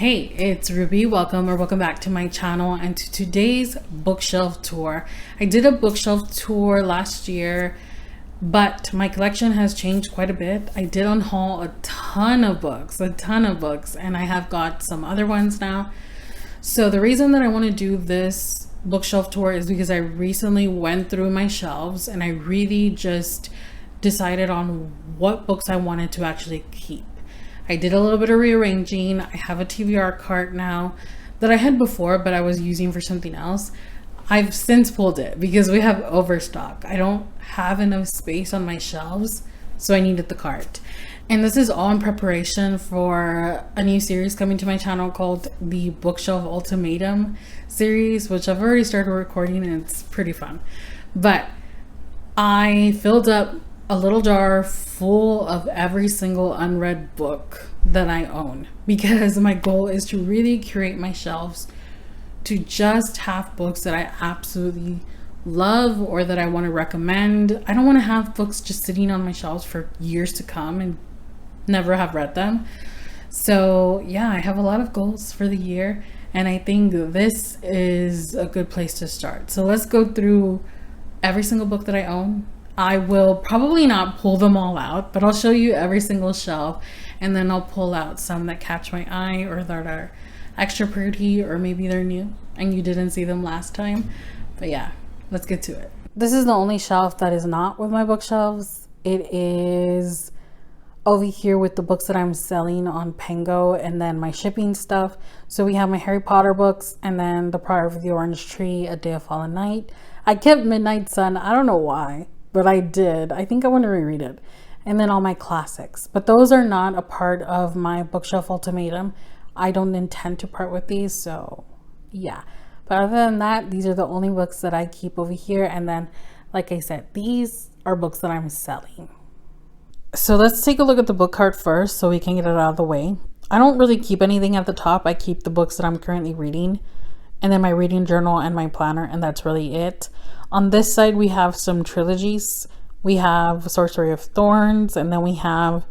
Hey, it's Ruby. Welcome back to my channel and to today's bookshelf tour. I did a bookshelf tour last year, but my collection has changed quite a bit. I did unhaul a ton of books, and I have got some other ones now. So the reason that I want to do this bookshelf tour is because I recently went through my shelves and I really just decided on what books I wanted to actually keep. I did a little bit of rearranging. I have a TBR cart now that I had before, but I was using for something else. I've since pulled it because we have overstock. I don't have enough space on my shelves, so I needed the cart. And this is all in preparation for a new series coming to my channel called the Bookshelf Ultimatum series, which I've already started recording and it's pretty fun. But I filled up a little jar full of every single unread book that I own because my goal is to really curate my shelves to just have books that I absolutely love or that I want to recommend. I don't want to have books just sitting on my shelves for years to come and never have read them. So yeah, I have a lot of goals for the year and I think this is a good place to start. So let's go through every single book that I own. I will probably not pull them all out, but I'll show you every single shelf and then I'll pull out some that catch my eye or that are extra pretty or maybe they're new and you didn't see them last time. But yeah, let's get to it. This is the only shelf that is not with my bookshelves. It is over here with the books that I'm selling on Pango and then my shipping stuff. So we have my Harry Potter books and then The Prior of the Orange Tree, A Day of Fallen Night. I kept Midnight Sun. I don't know why, but I did. I think I want to reread it. And then all my classics. But those are not a part of my bookshelf ultimatum. I don't intend to part with these, so yeah. But other than that, these are the only books that I keep over here. And then, like I said, these are books that I'm selling. So let's take a look at the book cart first so we can get it out of the way. I don't really keep anything at the top. I keep the books that I'm currently reading and then my reading journal and my planner, and that's really it. On this side, we have some trilogies. We have Sorcery of Thorns, and then we have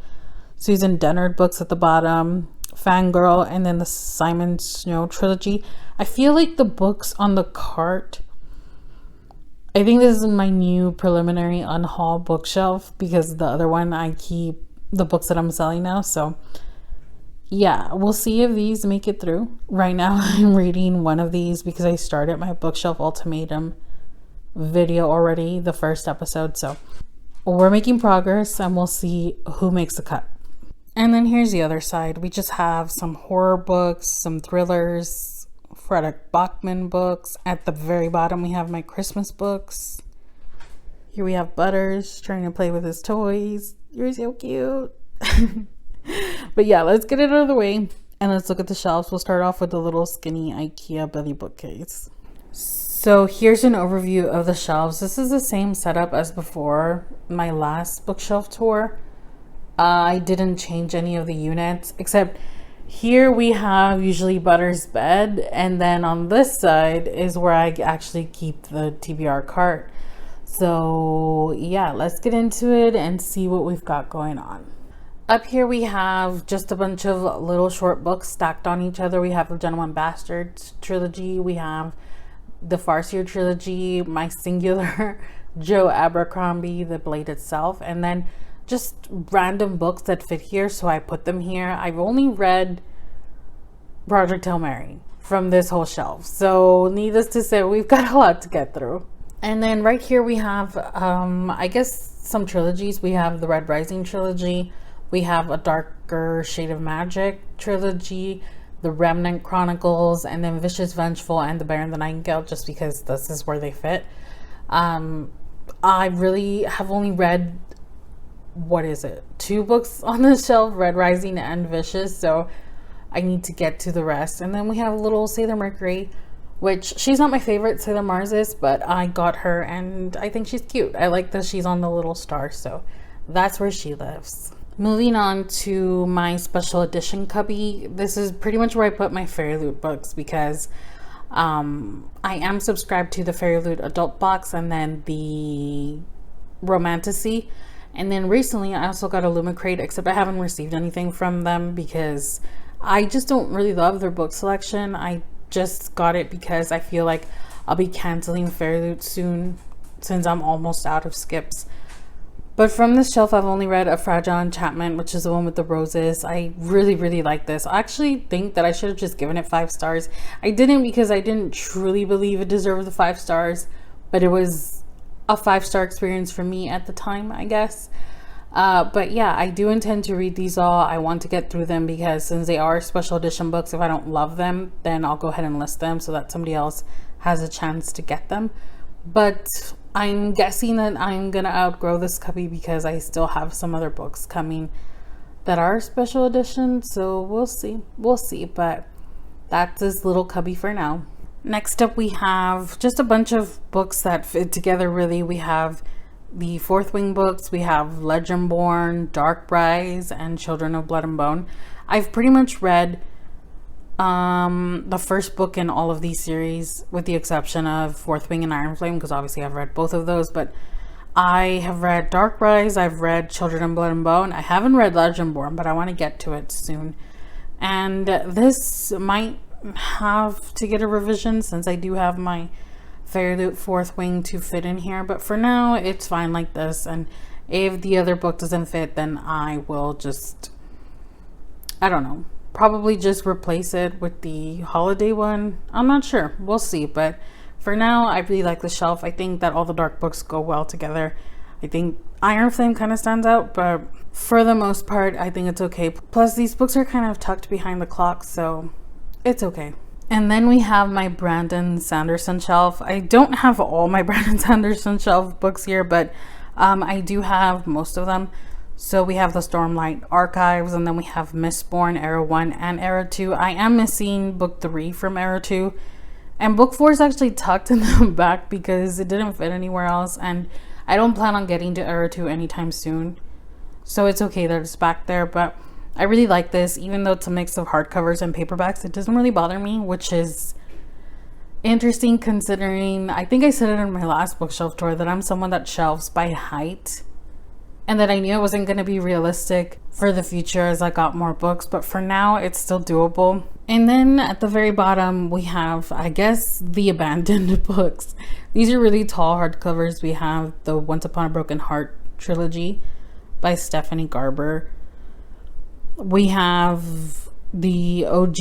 Susan Dennard books at the bottom, Fangirl, and then the Simon Snow trilogy. I feel like the books on the cart, I think this is my new preliminary unhaul bookshelf because the other one I keep the books that I'm selling now. So yeah, we'll see if these make it through. Right now I'm reading one of these because I started my bookshelf ultimatum video already, the first episode. So we're making progress and we'll see who makes the cut. And then here's the other side. We just have some horror books, some thrillers, Frederick Bachman books. At the very bottom we have my Christmas books. Here we have Butters trying to play with his toys. You're so cute. But yeah, let's get it out of the way and let's look at the shelves. We'll start off with the little skinny IKEA belly bookcase. So here's an overview of the shelves. This is the same setup as before my last bookshelf tour. I didn't change any of the units except here we have usually Butter's bed, and then on this side is where I actually keep the TBR cart. So yeah, let's get into it and see what we've got going on. Up here we have just a bunch of little short books stacked on each other. We have the Gentleman Bastards trilogy. We have the Farseer trilogy, my singular Joe Abercrombie, The Blade Itself, and then just random books that fit here, so I put them here. I've only read Project Hail Mary from this whole shelf, so needless to say, we've got a lot to get through. And then right here we have, I guess, some trilogies. We have the Red Rising trilogy. We have a Darker Shade of Magic trilogy, the Remnant Chronicles, and then Vicious Vengeful and The Bear and the Nightingale, just because this is where they fit. I really have only read, what is it, 2 books on the shelf, Red Rising and Vicious, so I need to get to the rest. And then we have a little Sailor Mercury, which she's not my favorite Sailor Mars is, but I got her and I think she's cute. I like that she's on the little star, so that's where she lives. Moving on to my special edition cubby. This is pretty much where I put my Fairy Loot books because I am subscribed to the Fairy Loot adult box and then the Romantasy. And then recently I also got a Lumicrate, except I haven't received anything from them because I just don't really love their book selection. I just got it because I feel like I'll be canceling Fairy soon since I'm almost out of skips. But from this shelf, I've only read A Fragile Enchantment, which is the one with the roses. I really, really like this. I actually think that I should have just given it 5 stars. I didn't because I didn't truly believe it deserved the 5 stars, but it was a 5-star experience for me at the time, I guess. But yeah, I do intend to read these all. I want to get through them because since they are special edition books, if I don't love them, then I'll go ahead and list them so that somebody else has a chance to get them. But I'm guessing that I'm gonna outgrow this cubby because I still have some other books coming that are special edition, so we'll see. But that's this little cubby for now. Next up, we have just a bunch of books that fit together really. We have the Fourth Wing books, we have Legendborn, Dark Rise, and Children of Blood and Bone. I've pretty much read the first book in all of these series, with the exception of Fourth Wing and Iron Flame, because obviously I've read both of those. But I have read Dark Rise, I've read Children of Blood and Bone. I haven't read Legendborn, but I want to get to it soon. And this might have to get a revision since I do have my Fairy Fourth Wing to fit in here, but for now it's fine like this. And if the other book doesn't fit, then I will just, I don't know, probably just replace it with the holiday one. I'm not sure, we'll see. But for now, I really like the shelf. I think that all the dark books go well together. I think Iron Flame kind of stands out, but for the most part I think it's okay. Plus these books are kind of tucked behind the clock, so it's okay. And then we have my Brandon Sanderson shelf. I don't have all my Brandon Sanderson shelf books here, but I do have most of them. So we have the Stormlight Archives, and then we have Mistborn, Era 1 and Era 2. I am missing book 3 from Era 2. And book 4 is actually tucked in the back because it didn't fit anywhere else. And I don't plan on getting to Era 2 anytime soon. So it's okay that it's back there. But I really like this, even though it's a mix of hardcovers and paperbacks. It doesn't really bother me, which is interesting considering, I think I said it in my last bookshelf tour, that I'm someone that shelves by height. And that I knew it wasn't going to be realistic for the future as I got more books. But for now, it's still doable. And then at the very bottom, we have, I guess, the abandoned books. These are really tall hardcovers. We have the Once Upon a Broken Heart trilogy by Stephanie Garber. We have the OG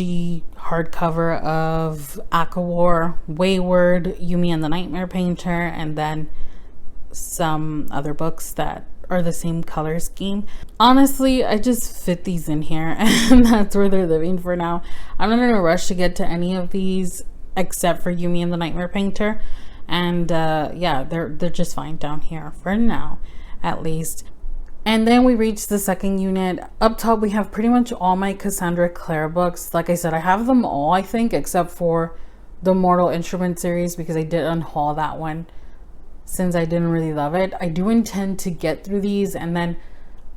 hardcover of Akawar, Wayward, Yumi and the Nightmare Painter, and then some other books that are the same color scheme. Honestly, I just fit these in here and that's where they're living for now. I'm not in a rush to get to any of these except for Yumi and the Nightmare Painter. And yeah, they're just fine down here for now, at least. And then we reach the second unit. Up top, we have pretty much all my Cassandra Clare books. Like I said, I have them all, I think, except for the Mortal Instrument series because I did unhaul that one since I didn't really love it. I do intend to get through these and then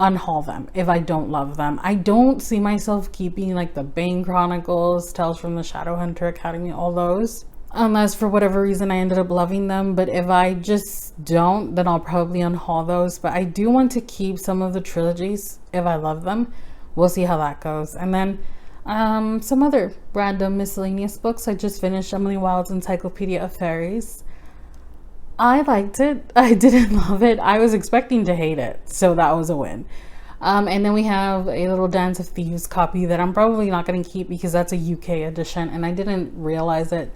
unhaul them if I don't love them. I don't see myself keeping like the Bane Chronicles, Tales from the Shadowhunter Academy, all those, unless for whatever reason I ended up loving them. But if I just don't, then I'll probably unhaul those. But I do want to keep some of the trilogies if I love them. We'll see how that goes. And then some other random miscellaneous books. I just finished Emily Wilde's Encyclopedia of Fairies. I liked it. I didn't love it. I was expecting to hate it, so that was a win. And then we have a little Dance of Thieves copy that I'm probably not going to keep because that's a UK edition and I didn't realize it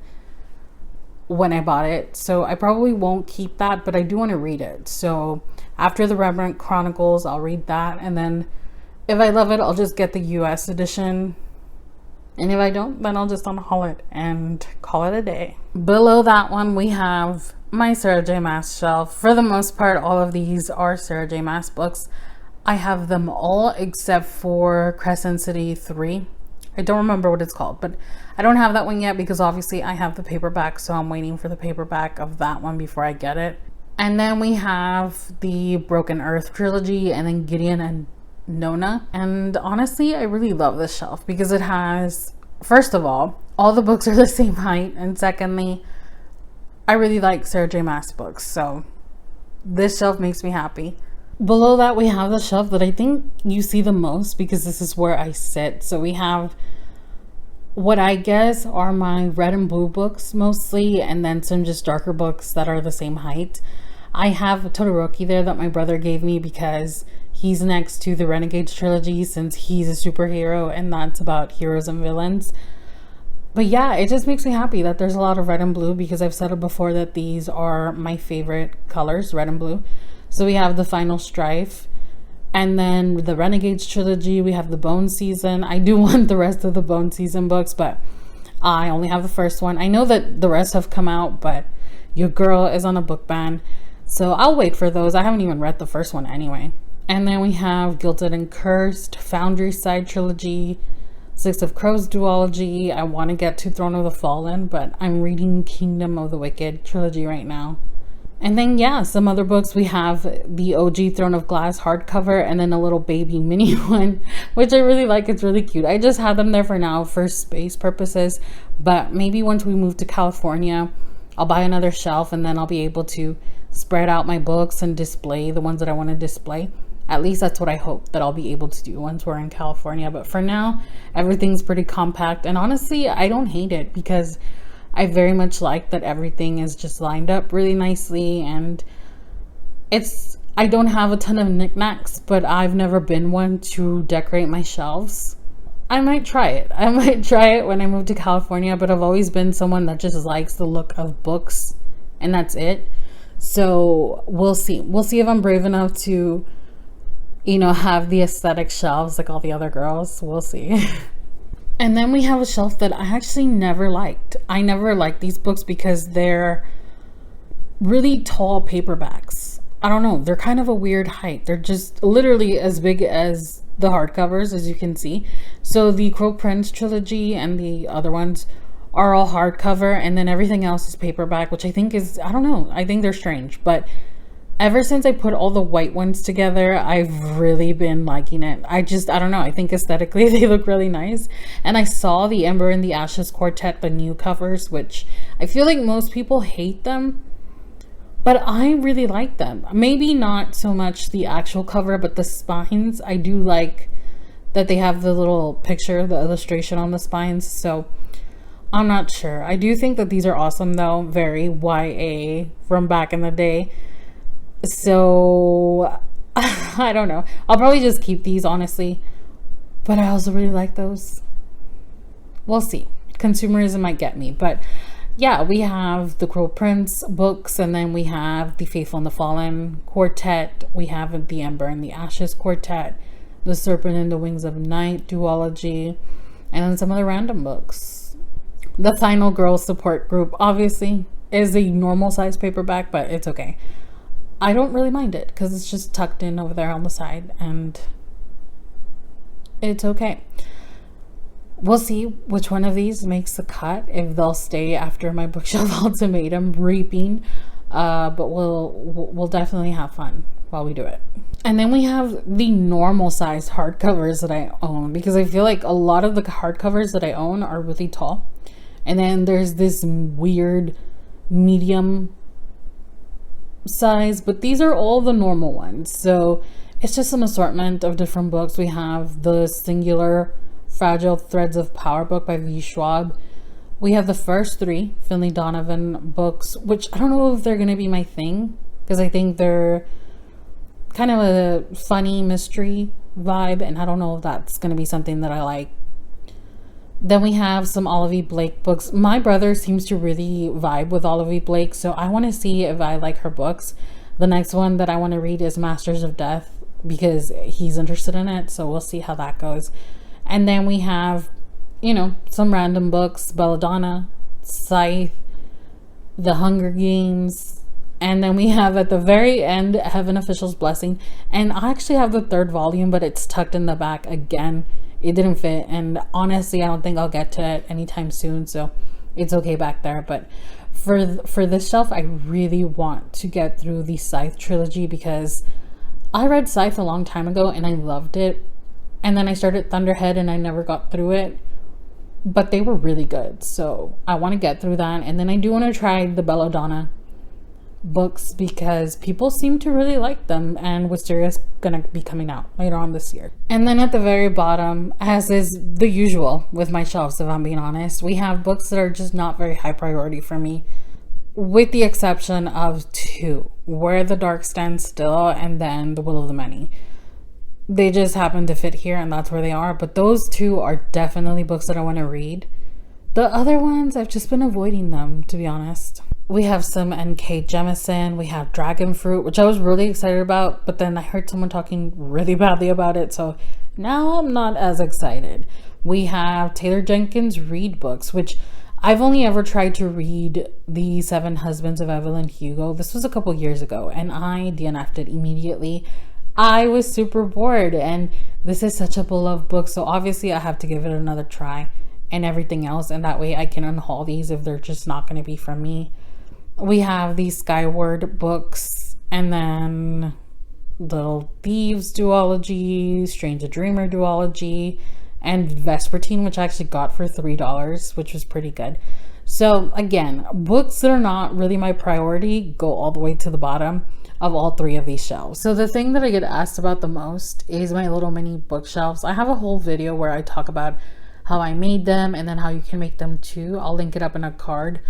when I bought it, so I probably won't keep that, but I do want to read it. So after the Rembrandt Chronicles, I'll read that, and then if I love it, I'll just get the US edition, and if I don't, then I'll just unhaul it and call it a day. Below that one, we have my Sarah J Maas shelf. For the most part, all of these are Sarah J Maas books. I have them all except for Crescent City 3. I don't remember what it's called, but I don't have that one yet because obviously I have the paperback, so I'm waiting for the paperback of that one before I get it. And then we have the Broken Earth trilogy and then Gideon and Nona. And honestly, I really love this shelf because it has, first of all the books are the same height, and secondly, I really like Sarah J Maas books, so this shelf makes me happy. Below that, we have the shelf that I think you see the most because this is where I sit. So we have what I guess are my red and blue books mostly, and then some just darker books that are the same height. I have a Todoroki there that my brother gave me because he's next to the Renegades trilogy, since he's a superhero and that's about heroes and villains. But yeah, it just makes me happy that there's a lot of red and blue, because I've said it before that these are my favorite colors, red and blue. So we have the Final Strife, and then the Renegades trilogy, we have the Bone Season. I do want the rest of the Bone Season books, but I only have the first one. I know that the rest have come out, but your girl is on a book ban. So I'll wait for those. I haven't even read the first one anyway. And then we have Gilded and Cursed, Foundry Side trilogy, Six of Crows duology. I want to get to Throne of the Fallen, but I'm reading Kingdom of the Wicked trilogy right now. And then, yeah, some other books. We have the OG Throne of Glass hardcover, and then a little baby mini one, which I really like. It's really cute. I just have them there for now for space purposes, but maybe once we move to California, I'll buy another shelf, and then I'll be able to spread out my books and display the ones that I want to display. At least that's what I hope that I'll be able to do once we're in California. But for now, everything's pretty compact. And honestly, I don't hate it, because I very much like that everything is just lined up really nicely. And I don't have a ton of knickknacks, but I've never been one to decorate my shelves. I might try it. I might try it when I move to California, but I've always been someone that just likes the look of books, and that's it. So we'll see. We'll see if I'm brave enough to, have the aesthetic shelves like all the other girls. We'll see. And then we have a shelf that I actually never liked. I never liked these books because they're really tall paperbacks. I don't know. They're kind of a weird height. They're just literally as big as the hardcovers, as you can see. So the Crow Prince trilogy and the other ones are all hardcover, and then everything else is paperback, which I think is, I don't know. I think they're strange, but ever since I put all the white ones together, I've really been liking it. I don't know. I think aesthetically they look really nice. And I saw the Ember and the Ashes Quartet, the new covers, which I feel like most people hate them, but I really like them. Maybe not so much the actual cover, but the spines. I do like that they have the little picture, the illustration on the spines. So I'm not sure. I do think that these are awesome though. Very YA from back in the day. So I don't know. I'll probably just keep these, honestly, but I also really like those. We'll see. Consumerism might get me, but yeah, we have the Crow Prince books, and then we have the Faithful and the Fallen quartet. We have the Ember and the Ashes quartet, the Serpent and the Wings of Night duology, and then some other random books. The Final Girl Support Group obviously is a normal size paperback, but it's okay. I don't really mind it because it's just tucked in over there on the side, and it's okay. We'll see which one of these makes the cut, if they'll stay after my bookshelf ultimatum reaping. But we'll definitely have fun while we do it. And then we have the normal size hardcovers that I own, because I feel like a lot of the hardcovers that I own are really tall. And then there's this weird medium size, but these are all the normal ones. So it's just an assortment of different books. We have the Singular Fragile Threads of Power book by V. Schwab. We have the first 3 Finley Donovan books, which I don't know if they're going to be my thing, because I think they're kind of a funny mystery vibe, and I don't know if that's going to be something that I like. Then we have some Olivia Blake books. My brother seems to really vibe with Olivia Blake, so I want to see if I like her books. The next one that I want to read is Masters of Death, because he's interested in it, so we'll see how that goes. And then we have, some random books: Belladonna, Scythe, The Hunger Games, and then we have at the very end Heaven Official's Blessing. And I actually have the 3rd volume, but it's tucked in the back again. It didn't fit, and honestly I don't think I'll get to it anytime soon, so it's okay back there. But for this shelf, I really want to get through the Scythe trilogy, because I read Scythe a long time ago and I loved it, and then I started Thunderhead and I never got through it, but they were really good, so I want to get through that. And then I do want to try the Belladonna books because people seem to really like them, and Wisteria's gonna be coming out later on this year. And then at the very bottom, as is the usual with my shelves, if I'm being honest, we have books that are just not very high priority for me, with the exception of two: Where the Dark Stands Still and then The Will of the Many. They just happen to fit here and that's where they are, but those two are definitely books that I want to read. The other ones, I've just been avoiding them, to be honest. We have some N.K. Jemisin. We have Dragon Fruit, which I was really excited about, but then I heard someone talking really badly about it, so now I'm not as excited. We have Taylor Jenkins Reid books, which I've only ever tried to read The Seven Husbands of Evelyn Hugo. This was a couple years ago, and I DNF'd it immediately. I was super bored, and this is such a beloved book, so obviously I have to give it another try and everything else, and that way I can unhaul these if they're just not going to be from me. We have the Skyward books, and then Little Thieves duology, Strange the Dreamer duology, and Vespertine, which I actually got for $3, which was pretty good. So again, books that are not really my priority go all the way to the bottom of all three of these shelves. So the thing that I get asked about the most is my little mini bookshelves. I have a whole video where I talk about how I made them and then how you can make them too. I'll link it up in a card.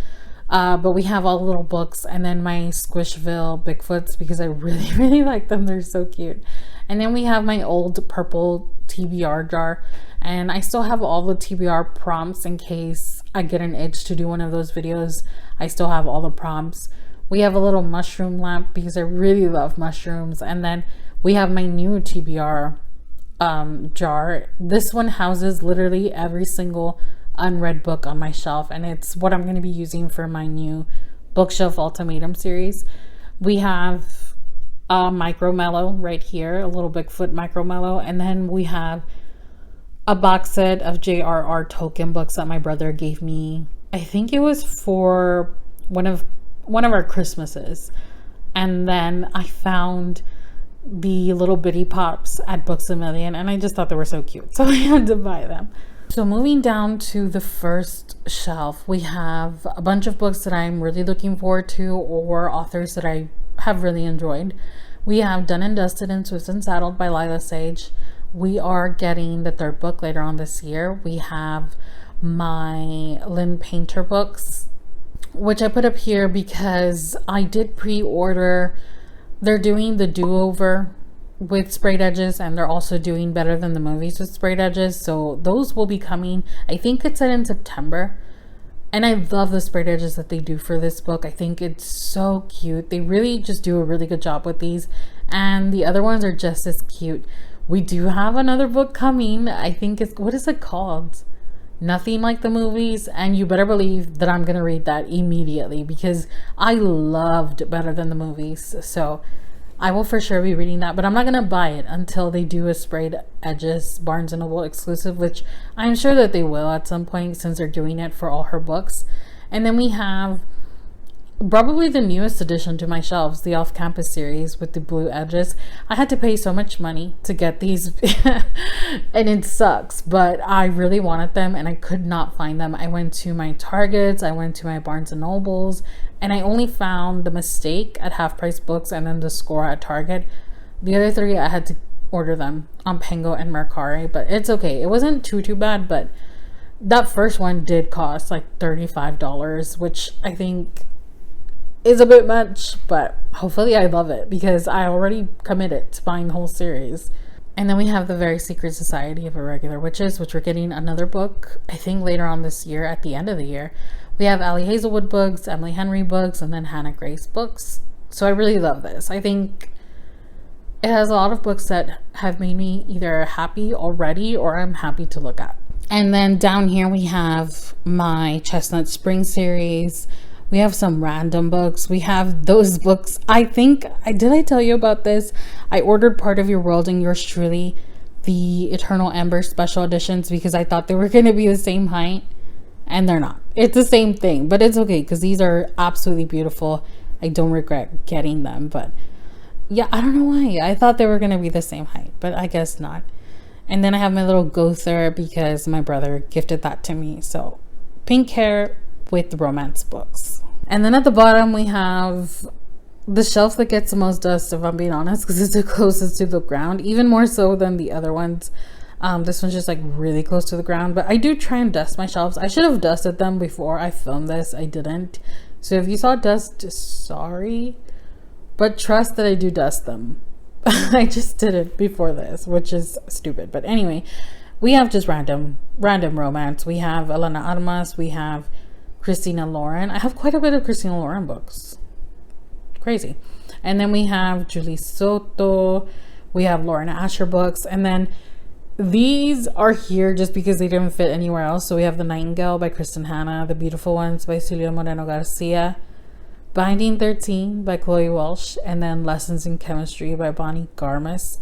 But we have all the little books, and then my Squishville Bigfoots because I really, really like them. They're so cute. And then we have my old purple TBR jar, and I still have all the TBR prompts in case I get an itch to do one of those videos. I still have all the prompts. We have a little mushroom lamp because I really love mushrooms. And then we have my new TBR jar. This one houses literally every single unread book on my shelf, and it's what I'm going to be using for my new bookshelf ultimatum series. We have a micro mellow right here, a little Bigfoot micro mellow, and then we have a box set of J.R.R. Tolkien books that my brother gave me. I think it was for one of our Christmases, and then I found the little bitty pops at Books A Million, and I just thought they were so cute, so I had to buy them. So moving down to the first shelf, we have a bunch of books that I'm really looking forward to, or authors that I have really enjoyed. We have Done and Dusted and Swift and Saddled by Lila Sage. We are getting the third book later on this year. We have my Lynn Painter books, which I put up here because I did pre-order. They're doing the do-over with sprayed edges, and they're also doing Better Than the Movies with sprayed edges, so those will be coming. I think it's set in September, and I love the sprayed edges that they do for this book. I think it's so cute. They really just do a really good job with these, and the other ones are just as cute. We do have another book coming. I think it's, what is it called? Nothing Like the Movies, and you better believe that I'm gonna read that immediately because I loved Better Than the Movies. So I will for sure be reading that, but I'm not going to buy it until they do a sprayed edges Barnes & Noble exclusive, which I'm sure that they will at some point since they're doing it for all her books. And then we have probably the newest addition to my shelves, the Off-Campus series with the blue edges. I had to pay so much money to get these and it sucks, but I really wanted them and I could not find them. I went to my Targets, I went to my Barnes & Nobles, and I only found The Mistake at Half Price Books and then The Score at Target. The other three, I had to order them on Pango and Mercari, but it's okay. It wasn't too bad, but that first one did cost like $35, which I think is a bit much, but hopefully I love it because I already committed to buying the whole series. And then we have The Very Secret Society of Irregular Witches, which we're getting another book, I think later on this year, at the end of the year. We have Allie Hazelwood books, Emily Henry books, and then Hannah Grace books. So I really love this. I think it has a lot of books that have made me either happy already or I'm happy to look at. And then down here we have my Chestnut Spring series. We have some random books. We have those books. I think, did I tell you about this? I ordered Part of Your World and Yours Truly, the Eternal Ember special editions, because I thought they were going to be the same height. And they're not. It's the same thing, but it's okay because these are absolutely beautiful. I don't regret getting them, but yeah, I don't know why. I thought they were going to be the same height, but I guess not. And then I have my little Gother because my brother gifted that to me. So pink hair with romance books. And then at the bottom we have the shelf that gets the most dust, if I'm being honest, because it's the closest to the ground, even more so than the other ones. This one's just like really close to the ground, but I do try and dust my shelves. I should have dusted them before I filmed this. I didn't. So if you saw dust, sorry, but trust that I do dust them. I just did it before this, which is stupid. But anyway, we have just random romance. We have Elena Armas. We have Christina Lauren. I have quite a bit of Christina Lauren books. Crazy. And then we have Julie Soto. We have Lauren Asher books. And then these are here just because they didn't fit anywhere else. So we have The Nightingale by Kristen Hanna, The Beautiful Ones by Celia Moreno Garcia, Binding 13 by Chloe Walsh, and then Lessons in Chemistry by Bonnie Garmis.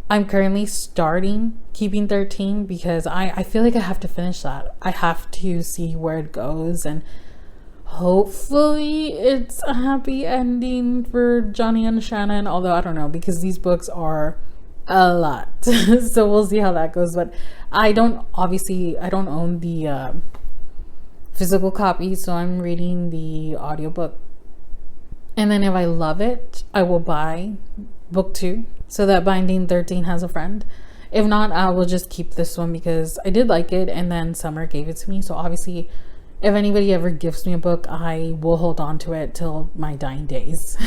I'm currently starting Keeping 13 because I feel like I have to finish that. I have to see where it goes, and hopefully it's a happy ending for Johnny and Shannon, although I don't know, because these books are a lot. So we'll see how that goes. But I don't own the physical copy, so I'm reading the audiobook. And then if I love it, I will buy book 2 so that Binding 13 has a friend. If not, I will just keep this one because I did like it, and then Summer gave it to me. So obviously, if anybody ever gives me a book, I will hold on to it till my dying days.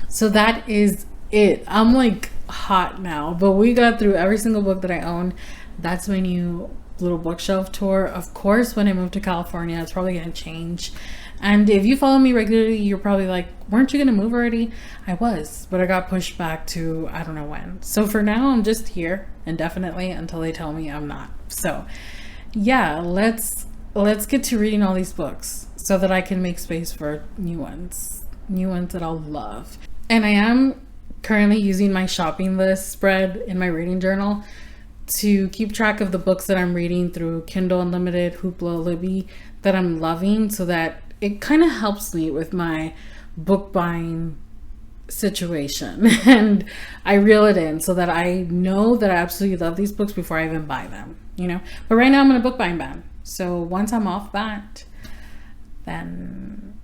So that is it. I'm like hot now, but we got through every single book that I own. That's my new little bookshelf tour. Of course, when I move to California, it's probably going to change. And if you follow me regularly, you're probably like, weren't you going to move already? I was, but I got pushed back to I don't know when. So for now, I'm just here indefinitely until they tell me I'm not. So yeah, let's get to reading all these books so that I can make space for new ones that I'll love. And I am currently using my shopping list spread in my reading journal to keep track of the books that I'm reading through Kindle Unlimited, Hoopla, Libby that I'm loving, so that it kind of helps me with my book buying situation. And I reel it in so that I know that I absolutely love these books before I even buy them, you know. But right now I'm in a book buying ban. So once I'm off that, then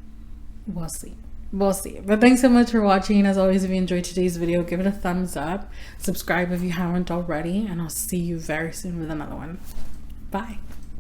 we'll see. But thanks so much for watching. As always, if you enjoyed today's video, give it a thumbs up. Subscribe if you haven't already. And I'll see you very soon with another one. Bye.